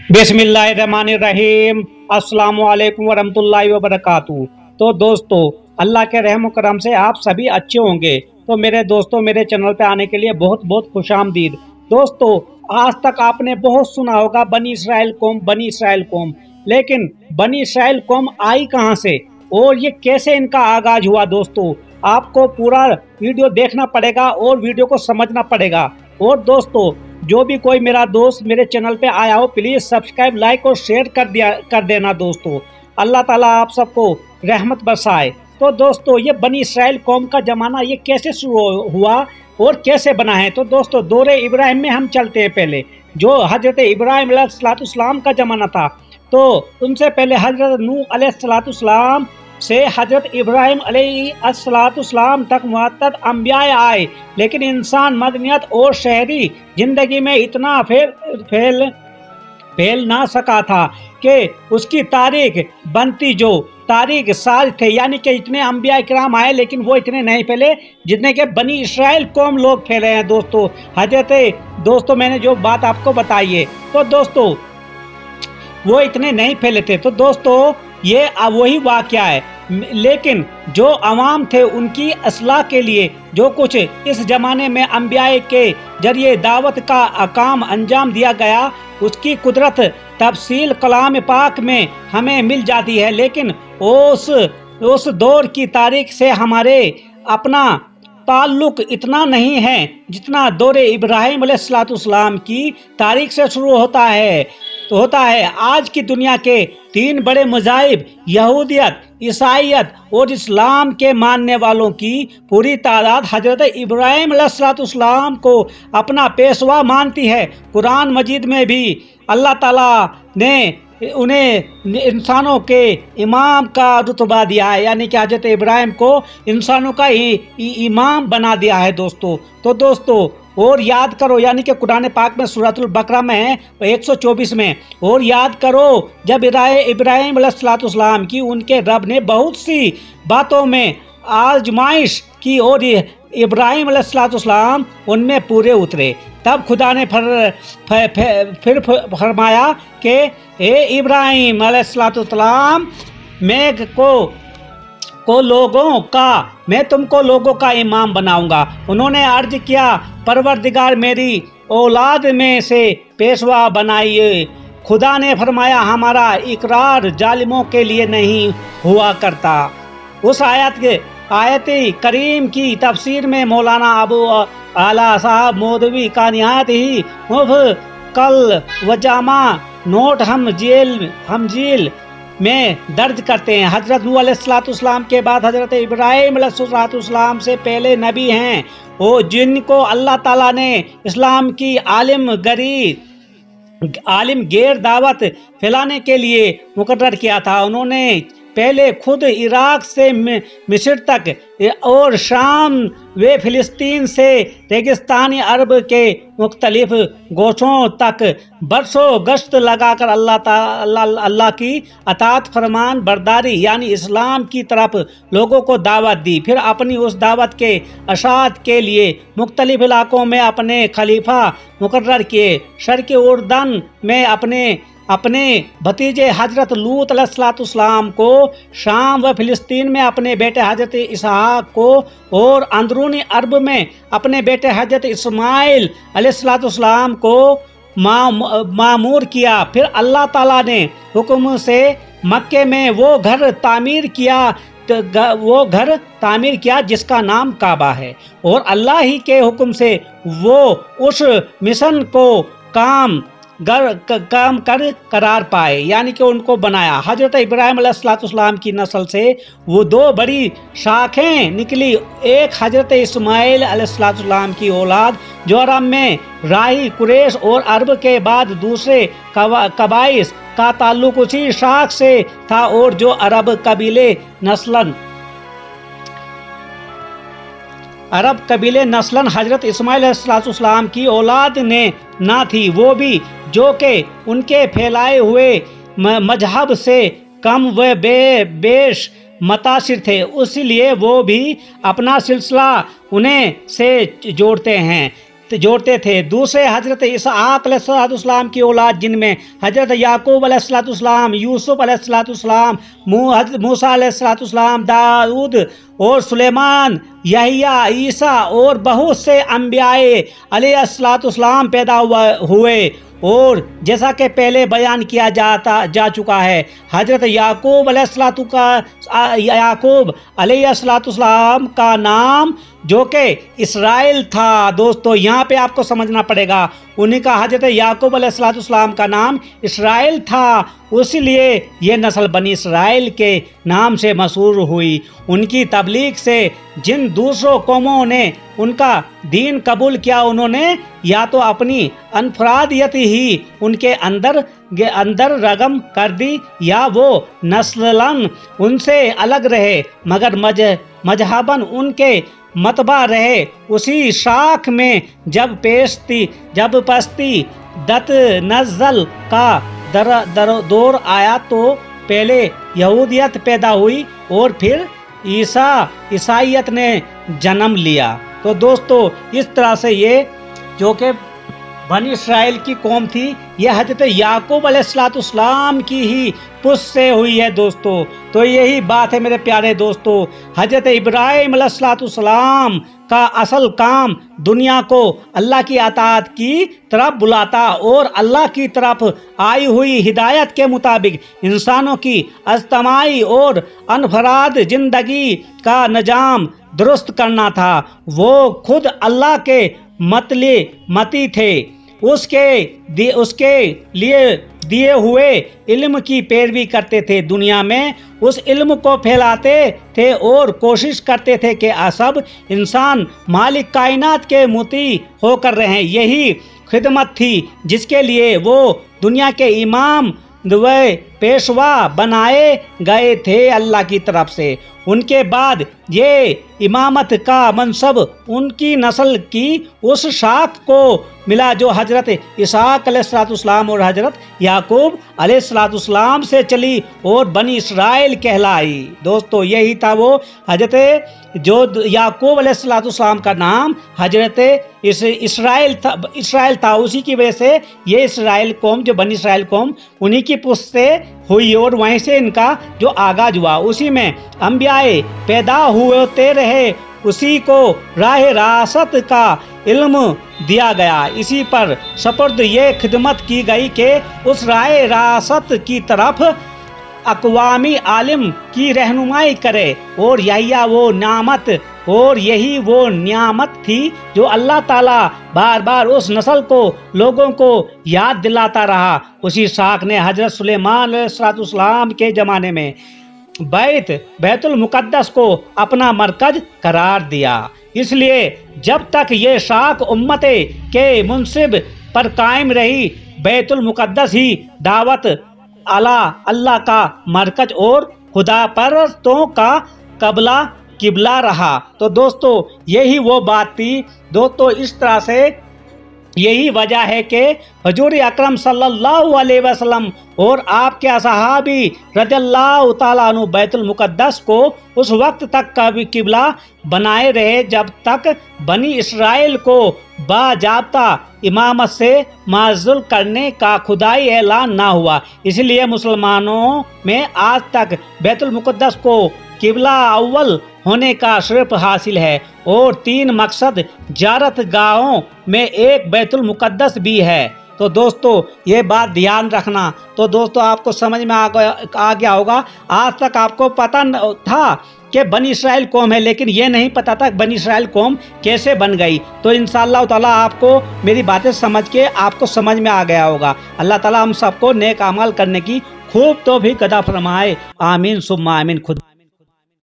बिस्मिल्लाहिर्रहमानिर्रहीम। अस्सलामु अलैकुम वरहमतुल्लाहि वबरकातुहू। तो दोस्तों, अल्लाह के रहम व करम से आप सभी अच्छे होंगे। तो मेरे दोस्तों, मेरे चैनल पे आने के लिए बहुत बहुत खुशामदीद। दोस्तों, आज तक आपने बहुत सुना होगा बनी इसराइल कौम, बनी इसराइल कौम, लेकिन बनी इसराइल कौम आई कहाँ से और ये कैसे इनका आगाज हुआ? दोस्तों, आपको पूरा वीडियो देखना पड़ेगा और वीडियो को समझना पड़ेगा। और दोस्तों, जो भी कोई मेरा दोस्त मेरे चैनल पे आया हो, प्लीज सब्सक्राइब, लाइक और शेयर कर देना दोस्तों। अल्लाह ताला आप सबको रहमत बरसाए। तो दोस्तों, ये बनी इसराइल कौम का जमाना ये कैसे शुरू हुआ और कैसे बना है? तो दोस्तों, दौरे इब्राहिम में हम चलते हैं। पहले जो हजरत इब्राहिम अलैहिस्सलाम का जमाना था, तो उनसे पहले हजरत नूह अलैहिस्सलाम से हजरत इब्राहिम अलैहिस्सलाम तक मुअत्तद अंबिया आए, लेकिन इंसान मदनियत और शहरी जिंदगी में इतना फैल ना सका था कि उसकी तारीख बनती जो तारीख साज थे, यानी कि इतने अंबिया किराम आए लेकिन वो इतने नहीं फैले जितने के बनी इसराइल कौम लोग फैले हैं। दोस्तों मैंने जो बात आपको बताई है, तो दोस्तों वो इतने नहीं फैले थे। तो दोस्तों, ये वही वाक़या है, लेकिन जो अवाम थे उनकी असलाह के लिए जो कुछ इस ज़माने में अंबिया के जरिए दावत का काम अंजाम दिया गया, उसकी तफसील कलाम पाक में हमें मिल जाती है। लेकिन उस दौर की तारीख से हमारे अपना ताल्लुक इतना नहीं है जितना दौरे इब्राहिम अलैहिस्सलाम की तारीख से शुरू होता है। आज की दुनिया के तीन बड़े मज़ाहिब यहूदियत, ईसाईयत और इस्लाम के मानने वालों की पूरी तादाद हजरत इब्राहिम अलैहिस्सलाम को अपना पेशवा मानती है। कुरान मजीद में भी अल्लाह ताला ने उन्हें इंसानों के इमाम का रुतबा दिया है, यानी कि हजरत इब्राहिम को इंसानों का इमाम बना दिया है दोस्तों। तो दोस्तों, और याद करो, यानी कि कुरान पाक में सूरतुल बकरा में है 124 में, और याद करो जब इब्राहिम अलैहिस्सलाम की उनके रब ने बहुत सी बातों में आजमाइश की और इब्राहिम अलैहिस्सलाम उनमें पूरे उतरे। तब खुदा ने फिर फरमाया कि ए इब्राहिम अलैहिस्सलाम, मैं तुमको लोगों का इमाम बनाऊंगा। उन्होंने अर्ज किया, परवरदिगार मेरी औलाद में से पेशवा बनाइए। खुदा ने फरमाया, हमारा इकरार जालिमों के लिए नहीं हुआ करता। उस आयत करीम की तफसीर में मौलाना अबू आला साहब मौदवी का निहायत ही कल वजामा नोट हम जेल में दर्ज करते हैं। हजरत नूह अलैहिस्सलाम के बाद हजरत इब्राहिम अलैहिस्सलाम से पहले नबी हैं वो जिनको अल्लाह ताला ने इस्लाम की आलिमगीर दावत फैलाने के लिए मुकर्रर किया था। उन्होंने पहले खुद इराक से मिस्र तक और शाम व फिलिस्तीन से रेगिस्तानी अरब के मुख्तलिफ गोशों तक बरसों गश्त लगाकर अल्लाह की अतात फरमान बरदारी यानी इस्लाम की तरफ लोगों को दावत दी। फिर अपनी उस दावत के अशात के लिए मुख्तलिफ इलाकों में अपने खलीफा मुकर्रर किए। शर्क़ उर्दन में अपने भतीजे हजरत लूत अलैहिस्सलाम को, शाम व फिलिस्तीन में अपने बेटे हजरत इसहाक को और अंदरूनी अरब में अपने बेटे हजरत इस्माइल अलैहिस्सलाम को मामूर किया। फिर अल्लाह ताला ने हुक्म से मक्के में वो घर तामीर किया जिसका नाम काबा है, और अल्लाह ही के हुक्म से वो उस मिशन को काम कर करार पाए, यानी कि उनको बनाया। हजरत इब्राहिम अलैहिस्सलाम की नस्ल से वो दो बड़ी शाखें निकली। एक हजरत इस्माइल अलैहिस्सलाम की औलाद जो अरब में राही कुरैश और अरब के बाद दूसरे कबाइस का ताल्लुक उसी शाख से था, और जो अरब कबीले नस्लन हजरत इस्माइल अलैहिस्सलाम की औलाद ने ना थी, वो भी जो कि उनके फैलाए हुए मजहब से कम व बेश मुतासिर थे, इसलिए वो भी अपना सिलसिला उन्हें से जोड़ते हैं। जोड़ते थे। दूसरे हजरत इसहाक अलैहिस्सलाम की औलाद जिनमें हजरत याकूब अलैहिस्सलाम, यूसुफ अलैहिस्सलाम, मूसा अलैहिस्सलाम, दाऊद और सुलेमान, यहिया, ईसा और बहुत से अंबियाए अलैहिस्सलाम पैदा हुए। और जैसा कि पहले बयान किया जा चुका है, हजरत याकूब अलैहिस्सलाम का नाम जो कि इसराइल था। दोस्तों यहाँ पे आपको समझना पड़ेगा, उन्हीं का हजरत याकूब अलैहिस्सलाम का नाम इसराइल था, इसलिए ये नस्ल बनी इसराइल के नाम से मशहूर हुई। उनकी तबलीग से जिन दूसरों कौमों ने उनका दीन कबूल किया, उन्होंने या तो अपनी अनफरादियत ही उनके अंदर रगम कर दी, या वो नस्लन उनसे अलग रहे, मगर मजहबन उनके मतबा रहे। उसी शाख में जब पस्ती दत नज़ल का दौर आया, तो पहले यहूदियत पैदा हुई और फिर ईसाइयत ने जन्म लिया। तो दोस्तों इस तरह से ये जो कि बनी इसराइल की कौम थी, ये हजरत याकूब अलैहिस्सलाम की ही पुष्ट से हुई है दोस्तों। तो यही बात है मेरे प्यारे दोस्तों, हजरत इब्राहिम अलैहिस्सलाम का असल काम दुनिया को अल्लाह की अताअत की तरफ बुलाता और अल्लाह की तरफ आई हुई हिदायत के मुताबिक इंसानों की अज्तमाई और अनफराद जिंदगी का निजाम दुरुस्त करना था। वो खुद अल्लाह के मती थे, उसके लिए दिए हुए इल्म की पैरवी करते थे, दुनिया में उस इल्म को फैलाते थे और कोशिश करते थे कि सब इंसान मालिक कायनात के मुती होकर रहें। यही खिदमत थी जिसके लिए वो दुनिया के इमाम व पेशवा बनाए गए थे अल्लाह की तरफ से। उनके बाद ये इमामत का मनसब उनकी नस्ल की उस शाख को मिला जो हजरत इसहाक अलैहिस्सलाम और हजरत याकूब अलैहिस्सलाम से चली और बनी इसराइल कहलाई। दोस्तों यही था वो हजरत जो याकूब अलैहिस्सलाम का नाम हजरत इसराइल था। उसी की वजह से ये इसराइल कौम, जो बनी इसराइल कौम, उन्हीं की पुष्ट से हुई और वहीं से इनका जो आगाज हुआ, उसी में अंबियाए पैदा होते रहे, उसी को राह रासत का इल्म दिया गया। इसी पर सपुर्द ये खिदमत की गई कि उस राह रासत की तरफ अक़वामी आलिम की रहनुमाई करे, और यही वो नियामत थी जो अल्लाह ताला बार बार उस नस्ल को लोगों को याद दिलाता रहा। उसी शाख ने हजरत सुलेमान अलैहिस्सलाम के ज़माने में बैतुल मुक़द्दस को अपना मरकज करार दिया। इसलिए जब तक ये शाख उम्मत के मुनसिब पर कायम रही, बैतुल मुक़द्दस ही दावत अल्लाह का मरकज और खुदा परस्तों का किबला रहा। तो दोस्तों यही वो बात थी दोस्तों। इस तरह से यही वजह है कि हुजूर अकरम सल्लल्लाहु अलैहि वसल्लम और आपके असहाबी रज़ियल्लाहु ताला अन्हु बैतुल मुक़द्दस को उस वक्त तक का भी किबला बनाए रहे जब तक बनी इसराइल को बाजाब्ता इमामत से माज़ूल करने का खुदाई ऐलान ना हुआ। इसलिए मुसलमानों में आज तक बैतुल मुक़द्दस को किबला अव्वल होने का शर्फ हासिल है, और 3 मकसद ज़ियारत गाहों में एक बैतुल मुक़द्दस भी है। तो दोस्तों ये बात ध्यान रखना। तो दोस्तों आपको समझ में आ गया होगा। आज तक आपको पता था कि बनी इसराइल कौम है, लेकिन ये नहीं पता था बनी इसराइल कौम कैसे बन गई। तो इंशाअल्लाह ताला आपको मेरी बातें समझ के आपको समझ में आ गया होगा। अल्लाह ताला हम सबको नेक अमल करने की खूब तौफीक अता फरमाए। आमीन सुम्मा आमीन। खुद